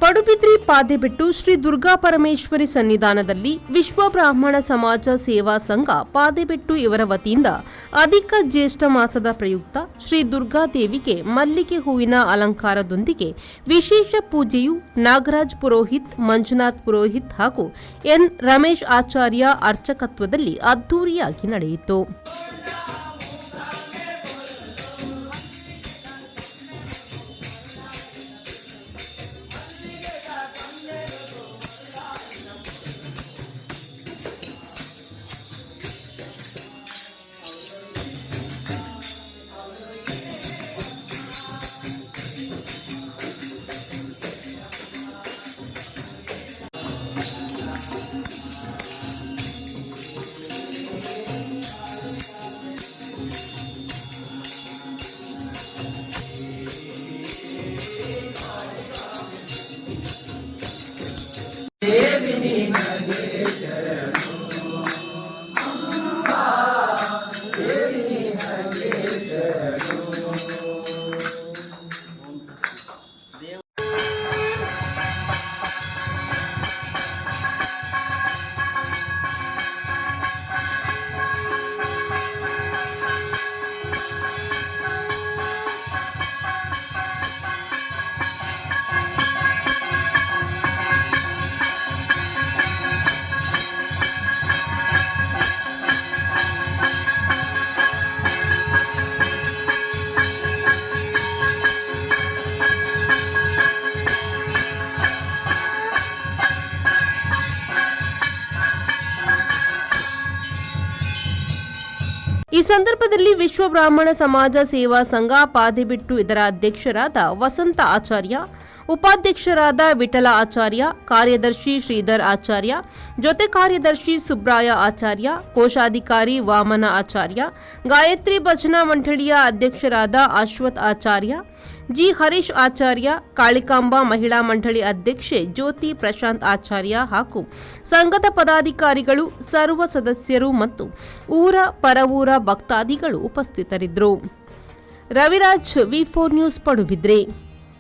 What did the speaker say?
ಪಡುಬಿದ್ರಿ ಪಾದೆಬೆಟ್ಟು ಶ್ರೀ ದುರ್ಗಾ ಪರಮೇಶ್ವರಿ ಸನ್ನಿಧಾನದಲ್ಲಿ ವಿಶ್ವ ಬ್ರಾಹ್ಮಣ ಸಮಾಜ ಸೇವಾ ಸಂಘ ಪಾದೆಬೆಟ್ಟು ಇವರ ವತಿಯಿಂದ ಅಧಿಕ ಜ್ಯೇಷ್ಠ ಮಾಸದ ಪ್ರಯುಕ್ತ ಶ್ರೀ ದುರ್ಗಾದೇವಿಗೆ ಮಲ್ಲಿಗೆ ಹೂವಿನ ಅಲಂಕಾರದೊಂದಿಗೆ ವಿಶೇಷ ಪೂಜೆಯು ನಾಗರಾಜ್ ಪುರೋಹಿತ್, ಮಂಜುನಾಥ್ ಪುರೋಹಿತ್ ಹಾಗೂ ಎನ್ ರಮೇಶ್ ಆಚಾರ್ಯ ಅರ್ಚಕತ್ವದಲ್ಲಿ ಅದ್ದೂರಿಯಾಗಿ ನಡೆಯಿತು. ಈ ಸಂದರ್ಭದಲ್ಲಿ ವಿಶ್ವ ಬ್ರಾಹ್ಮಣ ಸಮಾಜ ಸೇವಾ ಸಂಘ ಪಾದೆಬೆಟ್ಟು ಇದರ ಅಧ್ಯಕ್ಷರಾದ ವಸಂತ ಆಚಾರ್ಯ, ಉಪಾಧ್ಯಕ್ಷರಾದ ವಿಠಲ ಆಚಾರ್ಯ, ಕಾರ್ಯದರ್ಶಿ ಶ್ರೀಧರ್ ಆಚಾರ್ಯ, ಜೊತೆ ಕಾರ್ಯದರ್ಶಿ ಸುಬ್ರಾಯ ಆಚಾರ್ಯ, ಕೋಶಾಧಿಕಾರಿ ವಾಮನ ಆಚಾರ್ಯ, ಗಾಯತ್ರಿ ಭಜನಾ ಮಂಡಳಿಯ ಅಧ್ಯಕ್ಷರಾದ ಅಶ್ವಥ್ ಆಚಾರ್ಯ, ಜಿ ಹರೀಶ್ ಆಚಾರ್ಯ, ಕಾಳಿಕಾಂಬಾ ಮಹಿಳಾ ಮಂಡಳಿ ಅಧ್ಯಕ್ಷೆ ಜ್ಯೋತಿ ಪ್ರಶಾಂತ್ ಆಚಾರ್ಯ ಹಾಗೂ ಸಂಘದ ಪದಾಧಿಕಾರಿಗಳು, ಸರ್ವ ಸದಸ್ಯರು ಮತ್ತು ಊರ ಪರವೂರ ಭಕ್ತಾದಿಗಳು ಉಪಸ್ಥಿತರಿದ್ದರು. ರವಿರಾಜ್, ವಿ4 ನ್ಯೂಸ್, ಪಡುಬಿದ್ರಿ.